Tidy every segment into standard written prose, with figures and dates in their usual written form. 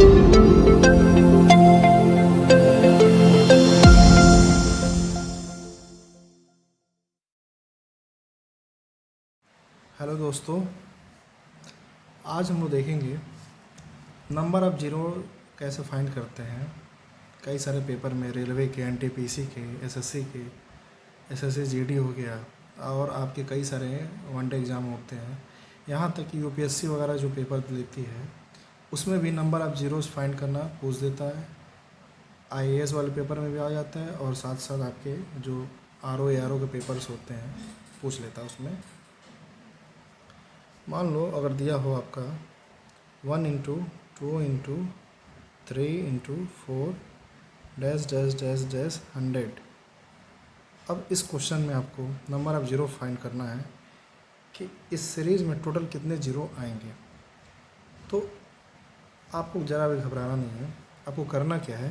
Hello दोस्तों, आज हम लोग देखेंगे नंबर ऑफ़ ज़ीरो कैसे फाइंड करते हैं। कई सारे पेपर में रेलवे के, एनटीपीसी के, एसएससी के, एसएससी जीडी हो गया और आपके कई सारे वनडे एग्ज़ाम होते हैं। यहाँ तक कि यूपीएससी वगैरह जो पेपर देती है उसमें भी नंबर ऑफ़ ज़ीरोस फाइंड करना पूछ देता है। आईएएस वाले पेपर में भी आ जाता है और साथ साथ आपके जो आरओ एआरओ के पेपर्स होते हैं पूछ लेता है उसमें। मान लो अगर दिया हो आपका 1 into 2 into 3 into 4 dash dash dash dash 100। अब इस क्वेश्चन में आपको नंबर ऑफ़ ज़ीरो फाइंड करना है कि इस सीरीज़ में टोटल कितने ज़ीरो आएंगे। तो आपको ज़रा भी घबराना नहीं है। आपको करना क्या है,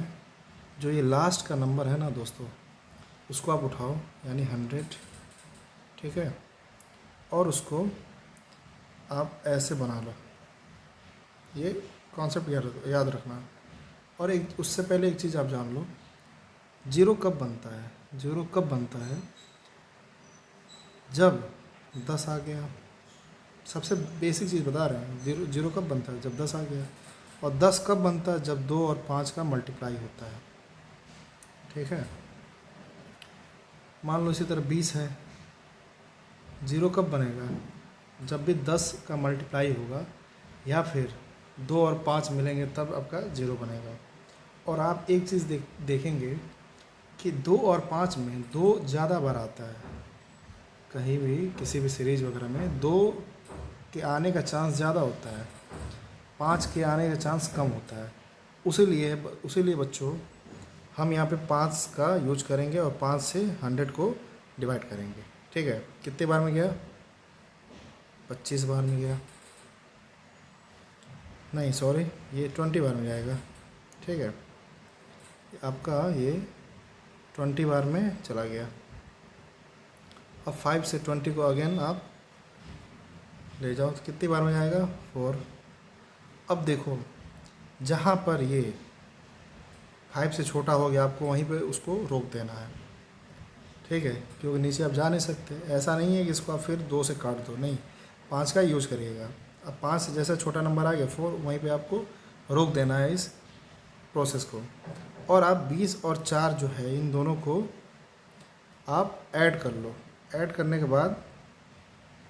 जो ये लास्ट का नंबर है ना दोस्तों, उसको आप उठाओ यानी 100, ठीक है, और उसको आप ऐसे बना लो। ये कॉन्सेप्ट याद रखना। और एक उससे पहले एक चीज़ आप जान लो, ज़ीरो कब बनता है। ज़ीरो कब बनता है, जब 10 आ गया। सबसे बेसिक चीज़ बता रहे हैं, ज़ीरो ज़ीरो कब बनता है, जब 10 आ गया। और 10 कब बनता है, जब 2 और 5 का मल्टीप्लाई होता है, ठीक है। मान लो इसी तरह 20 है, ज़ीरो कब बनेगा, जब भी 10 का मल्टीप्लाई होगा या फिर 2 और 5 मिलेंगे तब आपका ज़ीरो बनेगा। और आप एक चीज़ देखेंगे कि 2 और 5 में 2 ज़्यादा बार आता है। कहीं भी किसी भी सीरीज वगैरह में 2 के आने का चांस ज़्यादा होता है, 5 के आने का चांस कम होता है। उसीलिए बच्चों हम यहाँ पे 5 का यूज करेंगे और 5 से 100 को डिवाइड करेंगे, ठीक है। कितने बार में गया, 25 बार में गया, नहीं सॉरी, ये 20 बार में जाएगा, ठीक है। आपका ये 20 बार में चला गया। अब 5 से 20 को अगेन आप ले जाओ तो कितनी बार में जाएगा, 4। अब देखो, जहाँ पर ये 5 से छोटा हो गया आपको वहीं पे उसको रोक देना है, ठीक है, क्योंकि नीचे आप जा नहीं सकते। ऐसा नहीं है कि इसको आप फिर 2 से काट दो, नहीं, 5 का यूज करिएगा। अब 5 से जैसा छोटा नंबर आ गया 4, वहीं पे आपको रोक देना है इस प्रोसेस को। और आप 20 और 4 जो है इन दोनों को आप ऐड कर लो। ऐड करने के बाद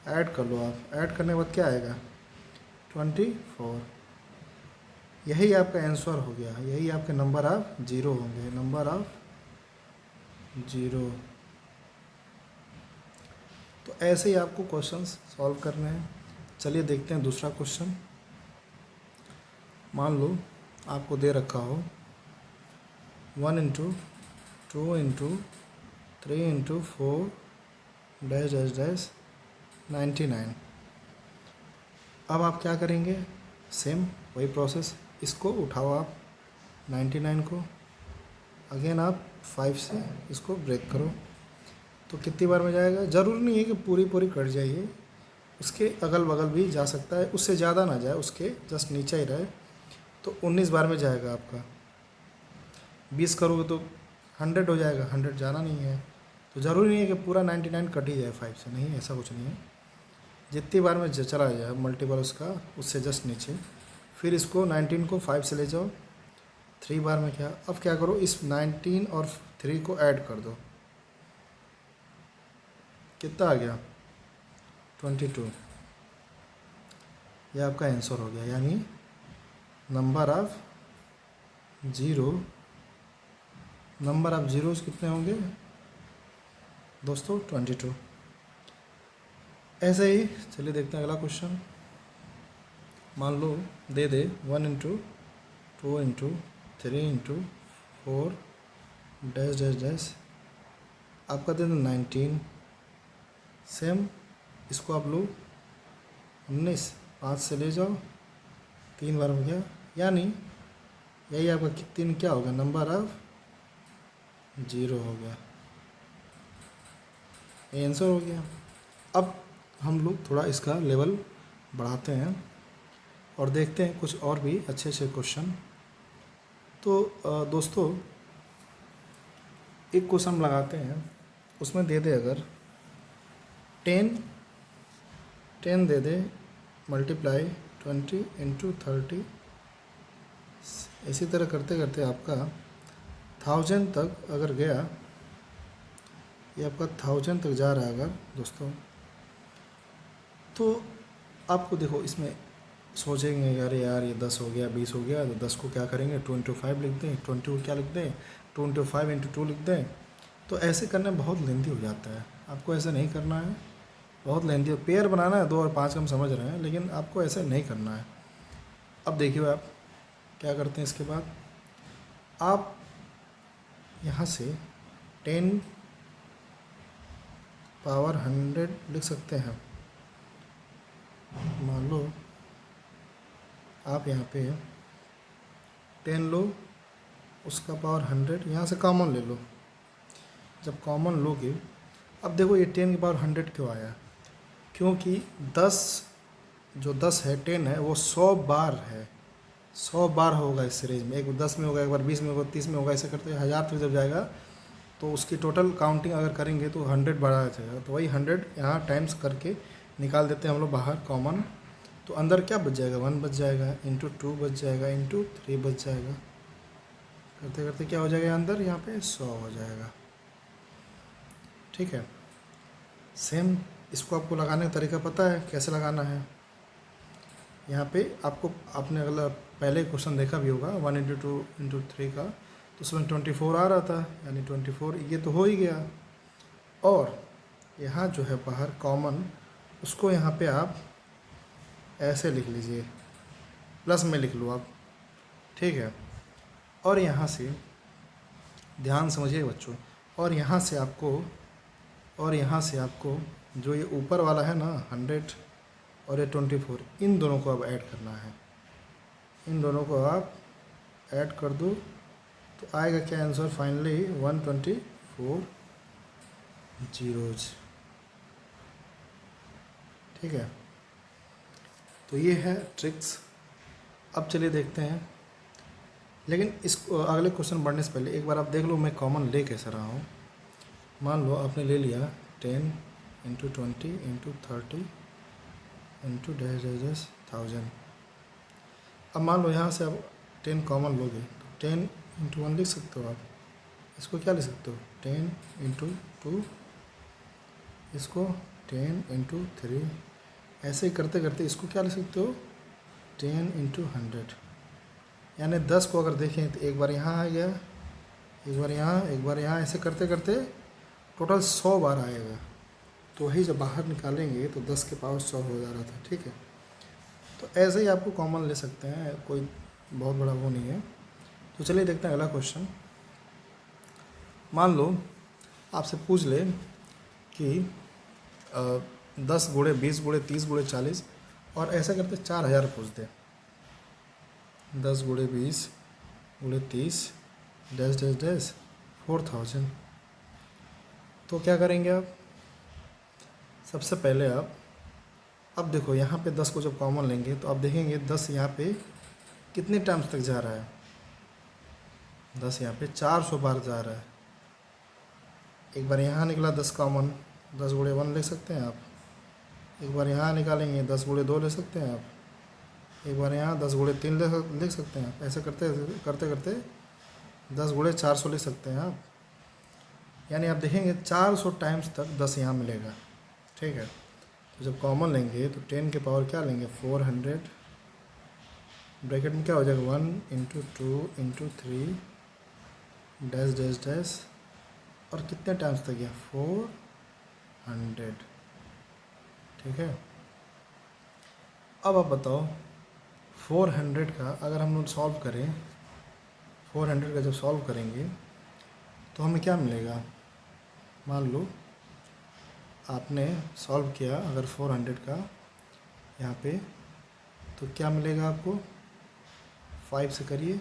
ऐड कर लो आप, ऐड करने के बाद क्या आएगा, 24। यही आपका आंसर हो गया, यही आपके नंबर ऑफ ज़ीरो होंगे, नंबर ऑफ ज़ीरो। तो ऐसे ही आपको क्वेश्चंस सॉल्व करने हैं। चलिए देखते हैं दूसरा क्वेश्चन। मान लो आपको दे रखा हो 1 into 2 into 3 into 4 dash dash dash 99। अब आप क्या करेंगे, सेम वही प्रोसेस, इसको उठाओ आप 99 को, अगेन आप 5 से इसको ब्रेक करो तो कितनी बार में जाएगा। ज़रूरी नहीं है कि पूरी पूरी कट जाइए, उसके अगल बगल भी जा सकता है, उससे ज़्यादा ना जाए, उसके जस्ट नीचे ही रहे। तो 19 बार में जाएगा आपका। 20 करोगे तो 100 हो जाएगा, 100 जाना नहीं है। तो ज़रूरी नहीं है कि पूरा 99 कट ही जाए 5 से, नहीं, ऐसा कुछ नहीं है। जितनी बार में चला जाए मल्टीपल उसका, उससे जस्ट नीचे। फिर इसको 19 को 5 से ले जाओ, 3 बार में क्या, अब क्या करो, इस 19 और 3 को ऐड कर दो, कितना आ गया, 22। यह आपका आंसर हो गया, यानी number of zero, number of zeros कितने होंगे दोस्तों, 22। ऐसे ही चलिए देखते हैं अगला क्वेश्चन। मान लो दे 1 into 2 into 3 into 4 dash dash dash, आपका दे 19। सेम इसको आप लो 19, 5 से ले जाओ, 3 बार में गया, यानी यही आपका 3 क्या होगा, नंबर ऑफ ज़ीरो हो गया, ये आंसर हो गया। अब हम लोग थोड़ा इसका लेवल बढ़ाते हैं और देखते हैं कुछ और भी अच्छे अच्छे क्वेश्चन तो दोस्तों एक क्वेश्चन लगाते हैं, उसमें दे दे अगर 10 दे दे मल्टीप्लाई 20 इंटू 30, इसी तरह करते करते आपका 1000 तक अगर गया, ये आपका 1000 तक जा रहा है अगर दोस्तों, तो आपको देखो इसमें सोचेंगे अरे यार ये 10 हो गया 20 हो गया, तो 10 को क्या करेंगे 2 इंटू 5 लिख दें, 20 को क्या लिख दें 2 इंटू 5 इंटू 2 लिख दें। तो ऐसे करने में बहुत लेंथी हो जाता है, आपको ऐसे नहीं करना है, बहुत लेंथी। पेयर बनाना है 2 और 5 हम समझ रहे हैं, लेकिन आपको ऐसे नहीं करना है। अब देखिए आप क्या करते हैं, इसके बाद आप यहाँ से 10 पावर 100 लिख सकते हैं। मान लो आप यहाँ पे 10 लो, उसका पावर 100, यहाँ से कॉमन ले लो। जब कॉमन लोगे, अब देखो ये 10 की पावर 100 क्यों आया, क्योंकि 10 जो 10 है 10 है वो 100 बार है, 100 बार होगा इस सीरीज में। एक बार 10 में होगा, एक बार 20 में होगा, 30 में होगा, ऐसे करते 1000 तक जब जाएगा तो उसकी टोटल काउंटिंग अगर करेंगे तो 100 बढ़ा जाएगा। तो वही 100 यहाँ टाइम्स करके निकाल देते हैं हम लोग बाहर कॉमन। तो अंदर क्या बच जाएगा 1 बच जाएगा, इंटू 2 बच जाएगा, इंटू 3 बच जाएगा। करते करते क्या हो जाएगा अंदर, यहाँ पे 100 हो जाएगा। ठीक है, सेम इसको आपको लगाने का तरीका पता है कैसे लगाना है। यहाँ पे आपको आपने अगला पहले क्वेश्चन देखा भी होगा 1 इंटू 2 इंटू 3 का, तो उसमें 24 आ रहा था, यानी 24 ये तो हो ही गया। और यहाँ जो है बाहर कॉमन, उसको यहाँ पे आप ऐसे लिख लीजिए, प्लस में लिख लो आप, ठीक है। और यहाँ से ध्यान समझिए बच्चों, और यहाँ से आपको जो ये ऊपर वाला है ना 100 और ये 24, इन दोनों को अब ऐड करना है। इन दोनों को आप ऐड कर दो तो आएगा क्या आंसर, फाइनली 124 जीरोज। ठीक है, तो ये है ट्रिक्स। अब चलिए देखते हैं, लेकिन इस अगले क्वेश्चन बढ़ने से पहले एक बार आप देख लो मैं कॉमन ले कैसे रहा हूँ। मान लो आपने ले लिया 10 into 20 into 30 into dash dash dash 1000। अब मान लो यहाँ से आप 10 कॉमन लोगे तो 10 इंटू 1 लिख सकते हो आप, इसको क्या लिख सकते हो 10 इंटू 2, इसको 10 इंटू 3, ऐसे ही करते करते इसको क्या लिख सकते हो 10 इंटू 100। यानी 10 को अगर देखें तो एक बार यहाँ आ गया, एक बार यहाँ, एक बार यहाँ, ऐसे करते करते टोटल 100 बार आएगा। तो वही जब बाहर निकालेंगे तो 10 के पावर 100 हो जा रहा था। ठीक है, तो ऐसे ही आपको कॉमन ले सकते हैं, कोई बहुत बड़ा वो नहीं है। तो चलिए देखते हैं अगला क्वेश्चन। मान लो आपसे पूछ ले कि 10 गुणे 20 गुणे 30 गुणे 40, और ऐसा करते 4000 पूछ दे। 10 गुणे 20 गुणे 30 डैश डैश डैश 4000। तो क्या करेंगे आप, सबसे पहले आप अब देखो यहाँ पे 10 को जब कॉमन लेंगे तो आप देखेंगे 10 यहाँ पे कितने टाइम्स तक जा रहा है, 10 यहाँ पे 400 बार जा रहा है। एक बार यहाँ निकला 10 कॉमन, 10 गुणे 1 ले सकते हैं आप। एक बार यहाँ निकालेंगे 10 गुणे 2 ले सकते हैं आप। एक बार यहाँ 10 गुणे 3 लिख सकते हैं आप। ऐसे करते करते करते 10 गुणे 400 लिख सकते हैं आप। यानी आप देखेंगे 400 टाइम्स तक 10 यहाँ मिलेगा। ठीक है, तो जब कॉमन लेंगे तो 10 के पावर क्या लेंगे 400, ब्रैकेट में क्या हो जाएगा 1 into 2 into 3 dash dash dash, और कितने टाइम्स तक गया 400। ठीक है, अब आप बताओ 400 का अगर हम लोग सॉल्व करें, 400 का जब सॉल्व करेंगे तो हमें क्या मिलेगा। मान लो आपने सॉल्व किया अगर 400 का यहाँ पे, तो क्या मिलेगा आपको, 5 से करिए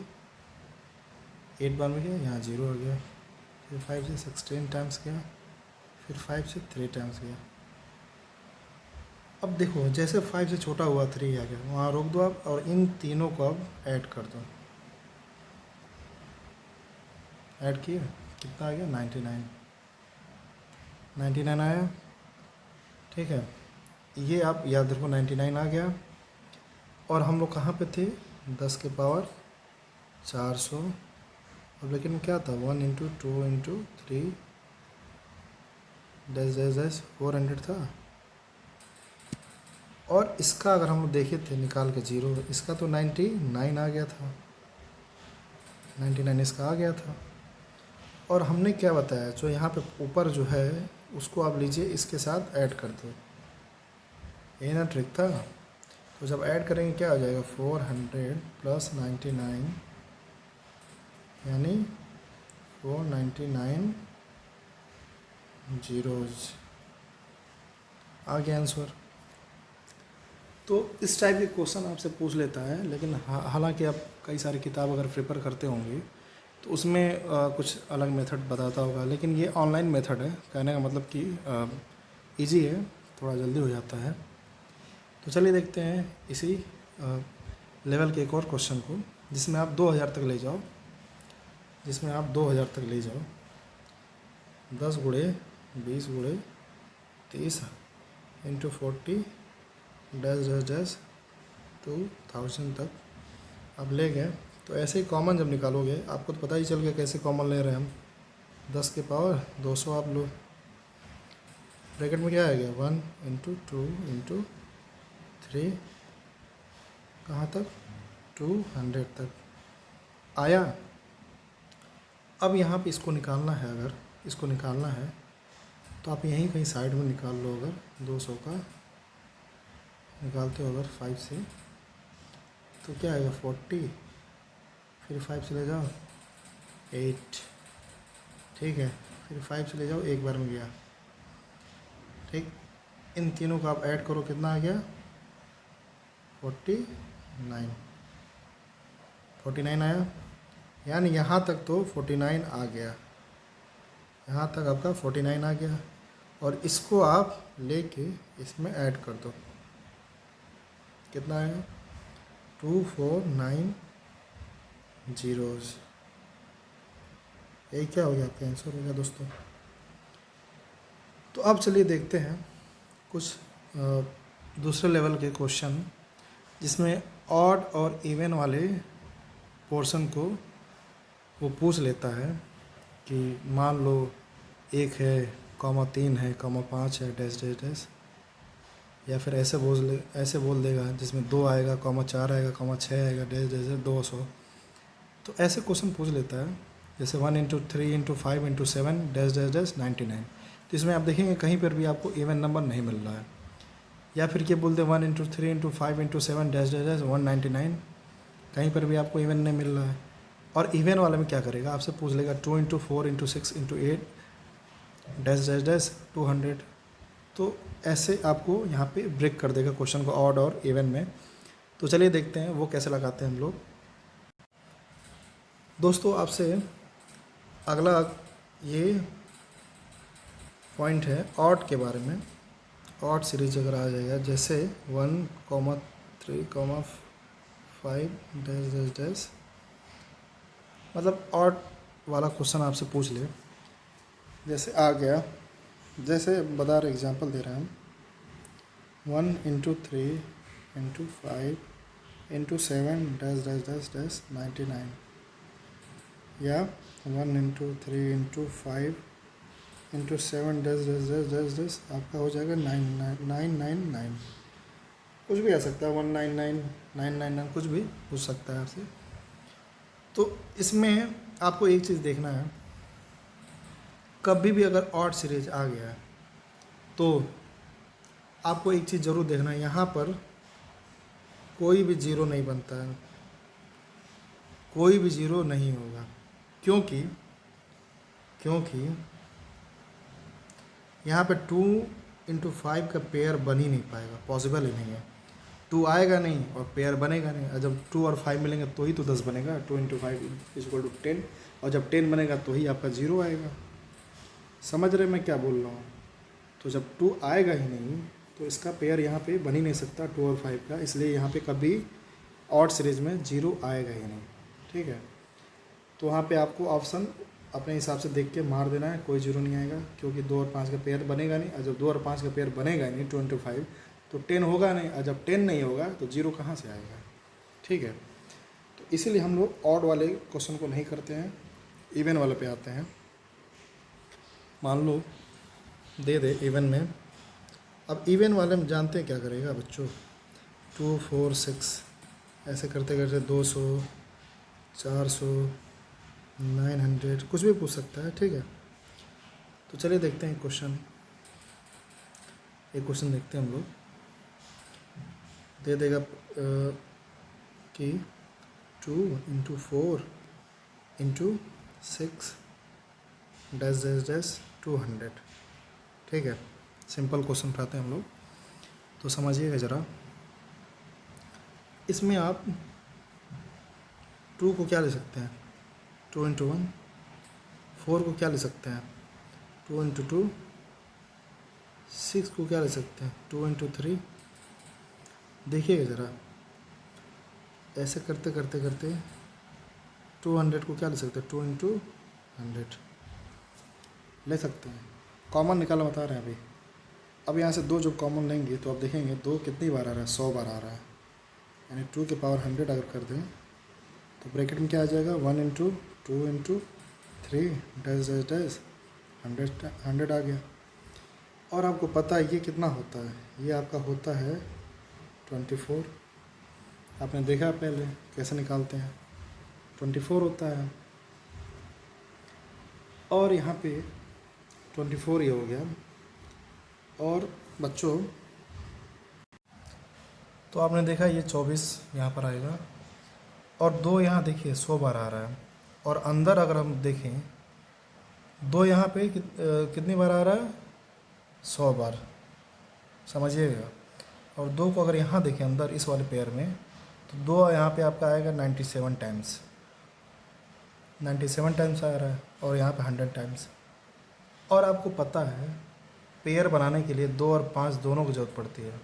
8 बार में गया, यहाँ 0 हो गया, फिर 5 से 16 टाइम्स गया, फिर 5 से 3 टाइम्स गया। अब देखो जैसे 5 से छोटा हुआ 3 आ गया, वहाँ रोक दो आप और इन तीनों को अब ऐड कर दो। ऐड किए, कितना आ गया 99, 99 आया। ठीक है, ये आप याद रखो 99 आ गया। और हम लोग कहाँ पे थे, 10 के पावर 400। अब लेकिन क्या था, 1 into 2 into 3 dash dash dash 400 था। और इसका अगर हम लोग देखे थे निकाल के जीरो, इसका तो 99 आ गया था, 99 इसका आ गया था। और हमने क्या बताया, जो यहाँ पे ऊपर जो है उसको आप लीजिए इसके साथ ऐड कर दो, ये ना ट्रिक था। तो जब ऐड करेंगे क्या हो जाएगा, 400 प्लस 99 यानी 499 जीरोज आ गया आंसर। तो इस टाइप के क्वेश्चन आपसे पूछ लेता है, लेकिन हालांकि आप कई सारी किताब अगर प्रिपेयर करते होंगे तो उसमें कुछ अलग मेथड बताता होगा, लेकिन ये ऑनलाइन मेथड है, कहने का मतलब कि इजी है, थोड़ा जल्दी हो जाता है। तो चलिए देखते हैं इसी लेवल के एक और क्वेश्चन को, जिसमें आप 2000 तक ले जाओ, 10 गुणे 20 गुणे 30 इंटू 40 डैश डैश डैश 2000 तक अब ले गए। तो ऐसे ही कॉमन जब निकालोगे, आपको तो पता ही चल गया कैसे कॉमन ले रहे हैं हम। 10 के पावर 200 आप लो, ब्रैकेट में क्या आएगा, 1 इंटू 2 इंटू 3 कहाँ तक, 200 तक आया। अब यहाँ पे इसको निकालना है, अगर इसको निकालना है तो आप यहीं कहीं साइड में निकाल लो। अगर 200 का निकालते हो अगर 5 से, तो क्या आएगा 40, फिर 5 से ले जाओ 8, ठीक है, फिर 5 से ले जाओ, एक बार में गया। ठीक, इन तीनों का आप ऐड करो, कितना आ गया 49, 49 आया। यानी यहाँ तक तो 49 आ गया, यहाँ तक आपका 49 आ गया। और इसको आप लेके इसमें ऐड कर दो, कितना आएगा 249 जीरोज। यही क्या हो गया, आपका आंसर हो गया दोस्तों। तो अब चलिए देखते हैं कुछ दूसरे लेवल के क्वेश्चन, जिसमें ऑड और इवन वाले पोर्शन को वो पूछ लेता है कि मान लो 1 है, कॉमा 3 है, कॉमा 5 है, डैश डैश डैश, या फिर ऐसे बोल देगा जिसमें 2 आएगा, कॉमा 4 आएगा, कॉमा 6 आएगा, डैश डैश 200। तो ऐसे क्वेश्चन पूछ लेता है, जैसे 1 into 3 into 5 into 7 dash dash dash 99। तो इसमें आप देखेंगे कहीं पर भी आपको इवन नंबर नहीं मिल रहा है, या फिर क्या बोलते हैं 1 into 3 into 5 into 7 dash dash dash 199, कहीं पर भी आपको इवन नहीं मिल रहा है। और इवन वाले में क्या करेगा, आपसे पूछ लेगा 2 into 4 into 6 into 8 dash dash dash 200। तो ऐसे आपको यहाँ पे ब्रेक कर देगा क्वेश्चन को ऑड और इवन में। तो चलिए देखते हैं वो कैसे लगाते हैं हम लोग। दोस्तों आपसे अगला ये पॉइंट है ऑड के बारे में। ऑड सीरीज अगर आ जाएगा, जैसे 1, 3, 5 डैश डैश डैश, मतलब ऑड वाला क्वेश्चन आपसे पूछ ले, जैसे आ गया, जैसे बता रहे एग्जांपल दे रहे हैं हम, 1 into 3 into 5 into 7 dash dash dash dash 99, या 1 into 3 into 5 into 7 dash dash dash dash dash आपका हो जाएगा 999, कुछ भी आ सकता है, 199 999 कुछ भी पूछ सकता है आपसे। तो इसमें आपको एक चीज़ देखना है, कभी भी अगर ऑड सीरीज आ गया है तो आपको एक चीज़ ज़रूर देखना है, यहाँ पर कोई भी जीरो नहीं बनता है, कोई भी जीरो नहीं होगा, क्योंकि यहाँ पे 2 इंटू 5 का पेयर बन ही नहीं पाएगा, पॉसिबल ही नहीं है। 2 आएगा नहीं और पेयर बनेगा नहीं, और जब 2 और 5 मिलेंगे तो ही तो 10 बनेगा, 2 इंटू 5 इक्वल टू 10, और जब 10 बनेगा तो ही आपका जीरो आएगा। समझ रहे मैं क्या बोल रहा हूँ। तो जब 2 आएगा ही नहीं तो इसका पेयर यहाँ पे बन ही नहीं सकता 2 और 5 का, इसलिए यहाँ पे कभी ऑड सीरीज में जीरो आएगा ही नहीं। ठीक है, तो वहाँ पे आपको ऑप्शन अपने हिसाब से देख के मार देना है, कोई जीरो नहीं आएगा, क्योंकि 2 और 5 का पेयर बनेगा नहीं, और जब 2 और 5 का पेयर बनेगा ही नहीं 25 तो 10 होगा नहीं, और जब 10 नहीं होगा तो जीरो कहाँ से आएगा। ठीक है, तो इसीलिए हम लोग ऑड वाले क्वेश्चन को नहीं करते हैं, इवन वाले पे आते हैं। मान लो दे दे इवन में, अब इवन वाले में जानते हैं क्या करेगा बच्चों, 2 4 6 ऐसे करते करते 200 400 900 कुछ भी पूछ सकता है। ठीक है, तो चलिए देखते हैं क्वेश्चन, एक क्वेश्चन देखते हैं हम लोग। दे देगा कि 2 into 4 into 6 dash dash dash 200। ठीक है, सिंपल क्वेश्चन उठाते हैं हम लोग, तो समझिएगा ज़रा। इसमें आप 2 को क्या ले सकते हैं, 2 इंटू 1। 4 को क्या ले सकते हैं, 2 इंटू 2। 6 को क्या ले सकते हैं, 2 इंटू 3। देखिएगा ज़रा, ऐसे करते करते करते 200 को क्या ले सकते हैं, 2 इंटू 100 ले सकते हैं। कॉमन निकालना बता रहे हैं अभी। अब यहाँ से 2 जब कॉमन लेंगे तो आप देखेंगे 2 कितनी बार आ रहा है, 100 बार आ रहा है, यानी 2 की पावर 100 अगर कर दें तो ब्रैकेट में क्या आ जाएगा, 1 into 2 into 3 dash dash dash 100 आ गया। और आपको पता है ये कितना होता है, ये आपका होता है 24। आपने देखा पहले कैसे निकालते हैं, 24 होता है। और यहाँ पे 24 ही हो गया। और बच्चों तो आपने देखा ये 24 यहाँ पर आएगा, और 2 यहाँ देखिए 100 बार आ रहा है, और अंदर अगर हम देखें 2 यहाँ पे कितनी बार आ रहा है, 100 बार, समझिएगा। और 2 को अगर यहाँ देखें अंदर इस वाले पेयर में, तो 2 यहाँ पे आपका आएगा 97 टाइम्स, 97 टाइम्स आ रहा है, और यहाँ पे 100 टाइम्स। और आपको पता है पेयर बनाने के लिए 2 और 5 दोनों की ज़रूरत पड़ती है,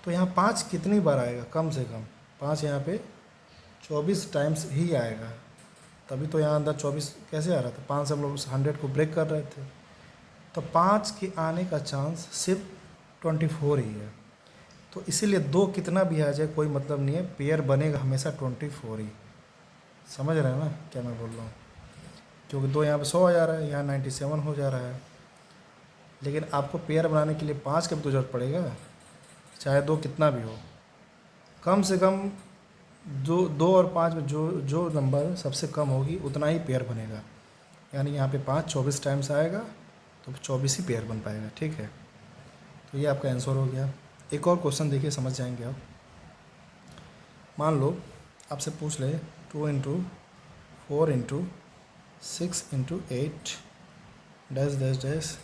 तो यहाँ 5 कितनी बार आएगा, कम से कम 5 यहाँ पे 24 टाइम्स ही आएगा। तभी तो यहाँ अंदर 24 कैसे आ रहा था, 5 से हम लोग 100 को ब्रेक कर रहे थे, तो 5 के आने का चांस सिर्फ 24 ही है। तो इसीलिए 2 कितना भी आ जाए कोई मतलब नहीं है, पेयर बनेगा हमेशा 24 ही। समझ रहे हैं ना क्या मैं बोल रहा हूँ, क्योंकि 2 यहाँ पे 100 आ जा रहा है, यहाँ 97 हो जा रहा है। लेकिन आपको पेयर बनाने के लिए 5 का भी तो जरूरत पड़ेगा, चाहे 2 कितना भी हो, कम से कम 2 और 5 में जो जो नंबर सबसे कम होगी उतना ही पेयर बनेगा। यानी यहाँ पे 5 24 टाइम्स आएगा तो 24 ही पेयर बन पाएगा। ठीक है, तो ये आपका आंसर हो गया। एक और क्वेश्चन देखिए, समझ जाएंगे आप। मान लो आपसे पूछ ले 2 into 4 into 6 into 8 dash dash dash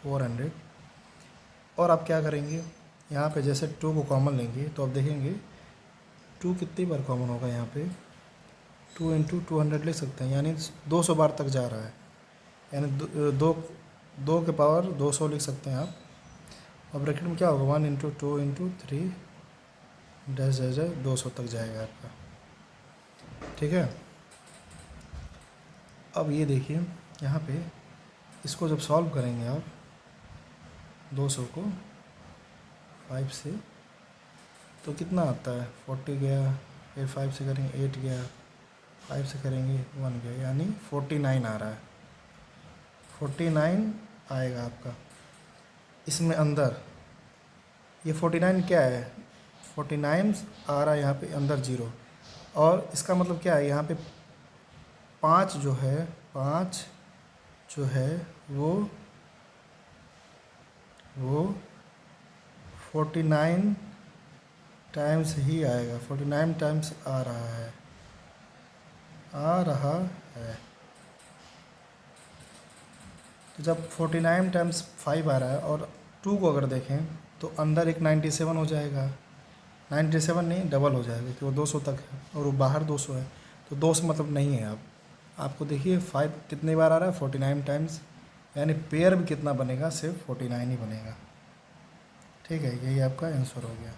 400। और आप क्या करेंगे, यहाँ पे जैसे 2 को कॉमन लेंगे तो आप देखेंगे 2 कितनी बार कॉमन होगा, यहाँ पे 2 इंटू 200 ले सकते हैं, यानी 200 बार तक जा रहा है, यानी 2 के पावर 200 लिख सकते हैं आप। और ब्रैकेट में क्या होगा, 1 into 2 into 3 dash dash dash 200 तक जाएगा आपका। ठीक है, अब ये देखिए यहाँ पे इसको जब सॉल्व करेंगे आप 200 को 5 से, तो कितना आता है, 40 गया, फिर 5 से करेंगे 8 गया, 5 से करेंगे 1 गया, यानी 49 आ रहा है। 49 आएगा आपका इसमें अंदर। ये 49 क्या है, 49 आ रहा है यहाँ पे अंदर 0, और इसका मतलब क्या है, यहाँ पे 5 जो है, 5 जो है वो 49 टाइम्स ही आएगा, 49 टाइम्स आ रहा है। तो जब 49 टाइम्स 5 आ रहा है, और 2 को अगर देखें तो अंदर एक 97 हो जाएगा, 97 नहीं डबल हो जाएगा, कि वो 200 तक है और वो बाहर 200 है, तो 200 मतलब नहीं है। आपको देखिए 5 कितनी बार आ रहा है, 49 टाइम्स, यानी पेयर भी कितना बनेगा, सिर्फ 49 ही बनेगा। ठीक है, यही आपका आंसर हो गया।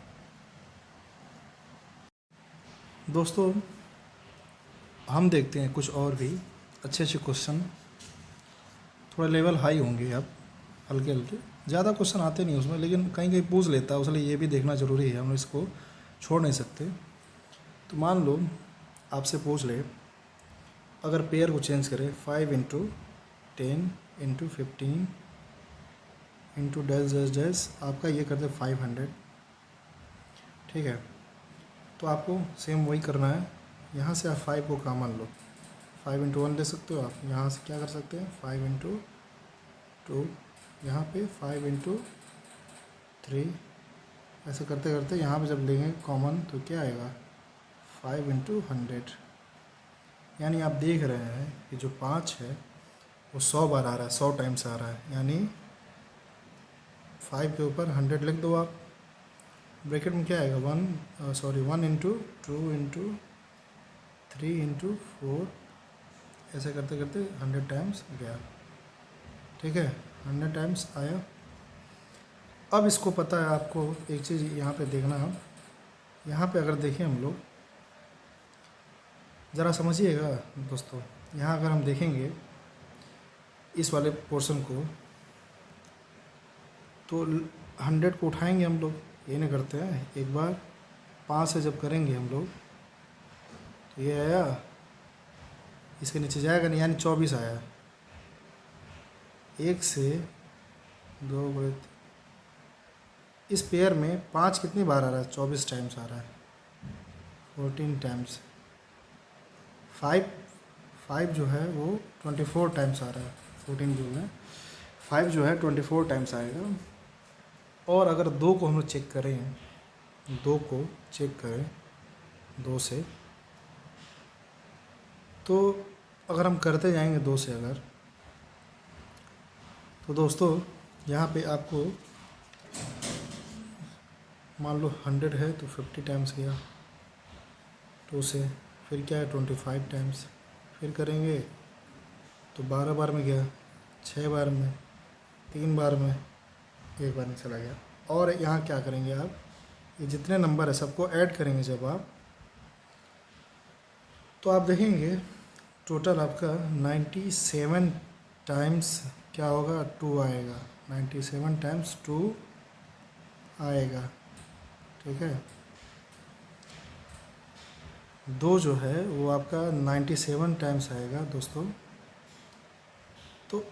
दोस्तों हम देखते हैं कुछ और भी अच्छे अच्छे क्वेश्चन, थोड़ा लेवल हाई होंगे आप, हल्के हल्के, ज़्यादा क्वेश्चन आते नहीं उसमें, लेकिन कहीं कहीं पूछ लेता है, इसलिए ये भी देखना ज़रूरी है, हम इसको छोड़ नहीं सकते। तो मान लो आपसे पूछ ले, अगर पेयर को चेंज करें 5 into 10 into 15 into dash dash dash, आपका ये करते 500, ठीक है। तो आपको सेम वही करना है, यहाँ से आप 5 को कॉमन लो, 5 इंटू 1 ले सकते हो आप, यहाँ से क्या कर सकते हैं 5 इंटू 2, यहाँ पे 5 इंटू 3, ऐसे करते करते यहाँ पे जब लेंगे कॉमन तो क्या आएगा 5 इंटू 100। यानी आप देख रहे हैं कि जो 5 है वो 100 बार आ रहा है, 100 टाइम्स आ रहा है, यानी 5 के ऊपर 100 लिख दो आप, ब्रैकेट में क्या आएगा 1 इंटू 2 इंटू 3 इंटू 4, ऐसे करते करते 100 टाइम्स गया, ठीक है, 100 टाइम्स आया। अब इसको पता है आपको, एक चीज़ यहाँ पे देखना, हम यहाँ पे अगर देखें हम लोग, ज़रा समझिएगा दोस्तों, यहाँ अगर हम देखेंगे इस वाले पोर्शन को, तो 100 को उठाएंगे हम लोग, ये नहीं करते हैं, एक बार 5 से जब करेंगे हम लोग तो ये आया, इसके नीचे जाएगा नहीं, यानी 24 आया, 1 से 2 बड़े, इस पेयर में 5 कितनी बार आ रहा है 24 टाइम्स आ रहा है, 14 टाइम्स, 5 जो है वो 24 टाइम्स आ रहा है, 14 जो है 5 जो है 24 टाइम्स आएगा। और अगर 2 को हम लोग चेक करें, 2 को चेक करें 2 से, तो अगर हम करते जाएंगे 2 से अगर, तो दोस्तों यहाँ पे आपको मान लो 100 है तो 50 टाइम्स गया 2 से, फिर क्या है 25 टाइम्स, फिर करेंगे तो 12 बार में गया, 6 बार में, 3 बार में, 1 बार में चला गया। और यहाँ क्या करेंगे आप, ये जितने नंबर है सबको ऐड करेंगे जब आप, तो आप देखेंगे टोटल आपका 97 टाइम्स क्या होगा 2 आएगा, 97 टाइम्स 2 आएगा, ठीक है। 2 जो है वो आपका 97 टाइम्स आएगा दोस्तों। तो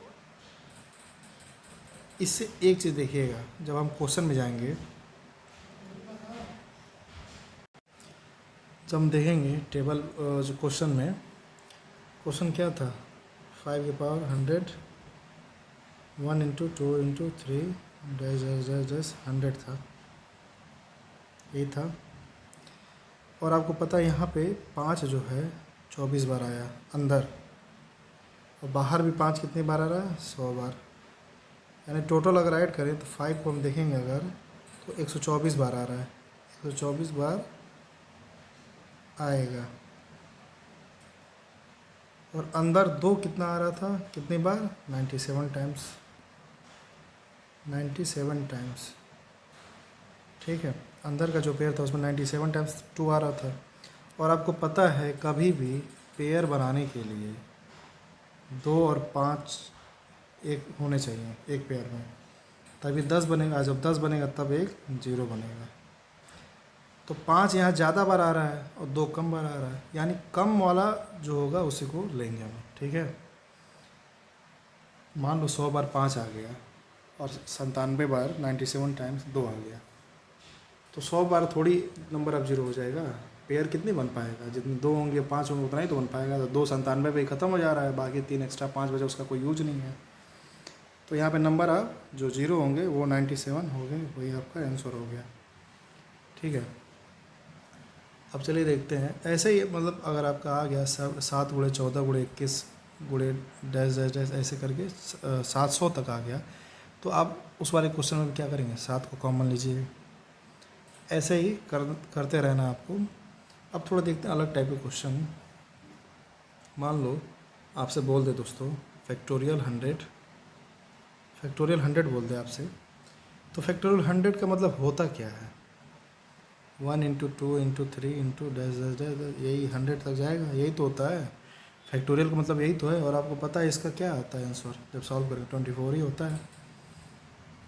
इससे एक चीज़ देखिएगा, जब हम क्वेश्चन में जाएंगे, जब हम देखेंगे टेबल जो क्वेश्चन में, क्वेश्चन क्या था 5 की power 100, 1 into 2 into 3 dash dash dash dash 100 था, ये था। और आपको पता है यहाँ पे 5 जो है 24 बार आया अंदर, और बाहर भी 5 कितनी बार आ रहा है 100 बार, यानी टोटल अगर ऐड करें तो 5 को हम देखेंगे अगर, तो 124 बार आ रहा है, 124 बार आएगा। और अंदर 2 कितना आ रहा था, कितनी बार 97 टाइम्स, 97 टाइम्स, ठीक है। अंदर का जो पेयर था उसमें 97 टाइम्स 2 आ रहा था। और आपको पता है कभी भी पेयर बनाने के लिए 2 और 5 एक होने चाहिए एक पेयर में, तभी 10 बनेगा, जब 10 बनेगा तब एक 0 बनेगा। तो 5 यहाँ ज़्यादा बार आ रहा है और 2 कम बार आ रहा है, यानी कम वाला जो होगा उसी को लेंगे हम, ठीक है। मान लो 100 बार 5 आ गया और 97 बार 97 टाइम्स 2 आ गया, तो 100 बार थोड़ी नंबर अब 0 हो जाएगा, पेयर कितनी बन पाएगा, जितने 2 होंगे 5 होंगे उतना ही तो बन पाएगा। तो 2 97 पे ख़त्म हो जा रहा है, बाकी 3 एक्स्ट्रा 5 बजे उसका कोई यूज नहीं है। तो यहाँ पे नंबर आप जो 0 होंगे वो 97 हो गए, वही आपका आंसर हो गया, ठीक है। अब चलिए देखते हैं, ऐसे ही मतलब अगर आपका आ गया 7 गुणे 14 गुणे 21 गुणे डैश डैश डैश ऐसे करके 700 तक आ गया, तो आप उस वाले क्वेश्चन में क्या करेंगे, 7 को कॉमन लीजिए, ऐसे ही करते रहना आपको। अब थोड़ा देखते हैं अलग टाइप के क्वेश्चन। मान लो आपसे बोल दे दोस्तों फैक्टोरियल 100 बोल दे आपसे, तो फैक्टोरियल 100 का मतलब होता क्या है, 1 into 2 into 3 into dash dash dash, यही 100 तक जाएगा, यही तो होता है फैक्टोरियल का मतलब यही तो है। और आपको पता है इसका क्या आता है आंसर जब सॉल्व करें, 24 ही होता है।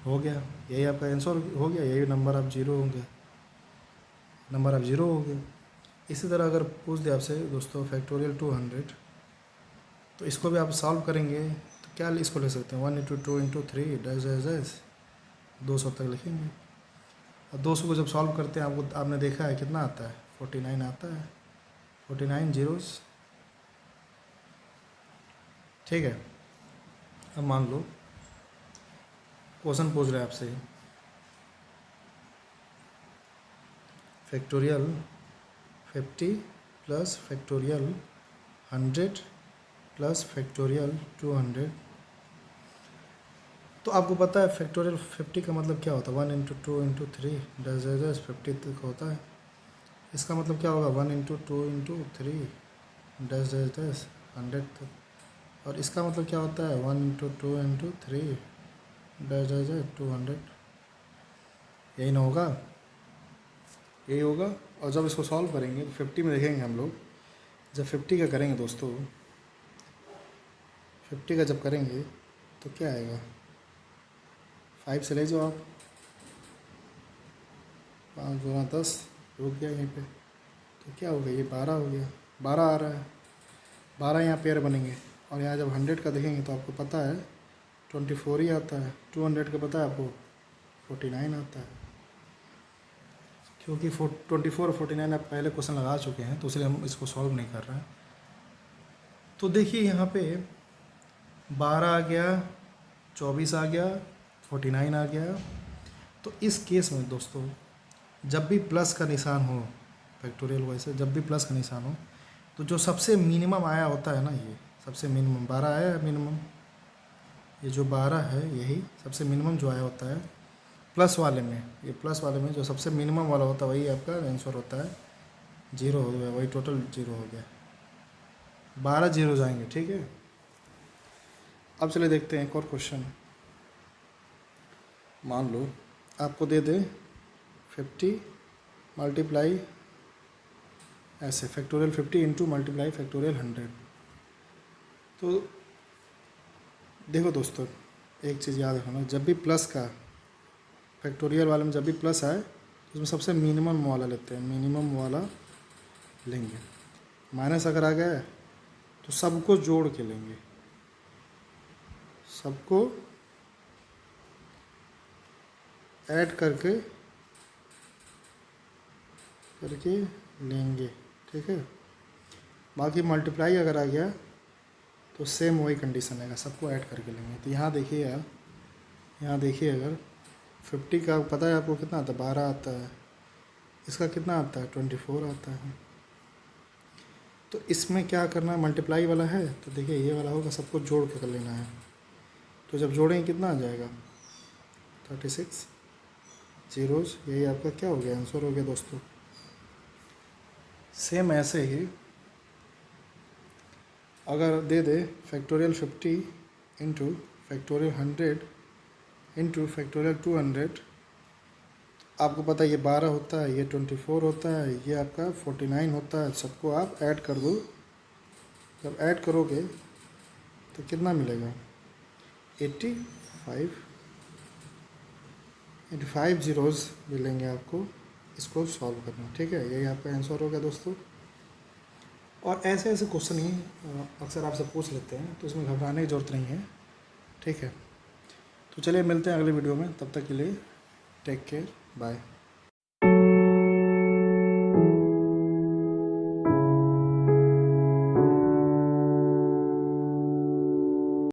हो गया, यही आपका आंसर हो गया, यही नंबर आप जीरो होंगे, नंबर आप जीरो हो गए। इसी तरह अगर पूछ दे आपसे दोस्तों फैक्टोरियल 200, तो इसको भी आप सॉल्व करेंगे तो क्या इसको ले सकते हैं, 1 × 2 × 3 डैश डैश डैश 200 तक लिखेंगे। और 200 को जब सॉल्व करते हैं आपको, आपने देखा है कितना आता है, 49 आता है, 49 जीरोस। ठीक है, अब मान लो क्वेश्चन पूछ रहे हैं आपसे factorial 50 plus factorial 100 plus factorial 200। तो आपको पता है फैक्टोरियल 50 का मतलब क्या होता है, 1 × 2 × 3 डैश डैश डैश 50 तक होता है। इसका मतलब क्या होगा, 1 × 2 × 3 डैश डैश डैश 100 तक। और इसका मतलब क्या होता है, 1 × 2 × 3 डैश डैश डैश 200। यही ना होगा, यही होगा। और जब इसको सॉल्व करेंगे तो 50 में देखेंगे हम लोग, जब 50 का करेंगे दोस्तों, 50 का जब करेंगे तो क्या आएगा, 5 से ले जाओ आप, 5 × 10 रुक गया यहीं पे, तो क्या हो गया, ये 12 हो गया, 12 आ रहा है, 12 यहाँ पेयर बनेंगे। और यहाँ जब 100 का देखेंगे तो आपको पता है 24 ही आता है, 200 का पता है आपको 49 आता है। क्योंकि 24 और 49 आप पहले क्वेश्चन लगा चुके हैं तो इसलिए हम इसको सॉल्व नहीं कर रहे हैं। तो देखिए यहाँ पे 12 आ गया, 24 आ गया, 49 आ गया। तो इस केस में दोस्तों जब भी प्लस का निशान हो, फैक्टोरियल वैसे जब भी प्लस का निशान हो, तो जो सबसे मिनिमम आया होता है ना, ये सबसे मिनिमम 12 आया है मिनिमम, ये जो 12 है यही सबसे मिनिमम जो आया होता है प्लस वाले में, ये प्लस वाले में जो सबसे मिनिमम वाला होता है वही आपका आंसर होता है। जीरो हो गया, वही टोटल जीरो हो गया, 12 जीरो जाएंगे। ठीक है, अब चले देखते हैं एक और क्वेश्चन। मान लो आपको दे दे 50 मल्टीप्लाई ऐसे फैक्टोरियल 50 इंटू मल्टीप्लाई फैक्टोरियल 100। तो देखो दोस्तों एक चीज़ याद रखना, जब भी प्लस का फैक्टोरियल वाले में जब भी प्लस आए तो उसमें सबसे मिनिमम वाला लेते हैं, मिनिमम वाला लेंगे। माइनस अगर आ गया तो सबको जोड़ के लेंगे, सबको ऐड करके लेंगे। ठीक है, बाकी मल्टीप्लाई अगर आ गया तो सेम वही कंडीशन है, सबको ऐड करके लेंगे। तो यहाँ देखिए यार, यहाँ देखिए अगर 50 का पता है आपको कितना आता है, 12 आता है, इसका कितना आता है 24 आता है। तो इसमें क्या करना है, मल्टीप्लाई वाला है तो देखिए ये वाला होगा, सबको जोड़ के कर लेना है। तो जब जोड़ेंगे कितना आ जाएगा 36 जीरोज़, यही आपका क्या हो गया, आंसर हो गया दोस्तों। सेम ऐसे ही अगर दे दे factorial 50 into factorial 100 into factorial 200, आपको पता है ये 12 होता है, ये 24 होता है, ये आपका 49 होता है। सबको आप ऐड कर दो, जब ऐड करोगे तो कितना मिलेगा 85 जीरोज़ मिलेंगे आपको इसको सॉल्व करना। ठीक है, यही आपका आंसर होगा दोस्तों। और ऐसे ऐसे क्वेश्चन ही अक्सर आपसे पूछ लेते हैं, तो इसमें घबराने की ज़रूरत नहीं है। ठीक है, तो चलिए मिलते हैं अगले वीडियो में, तब तक के लिए टेक केयर, बाय।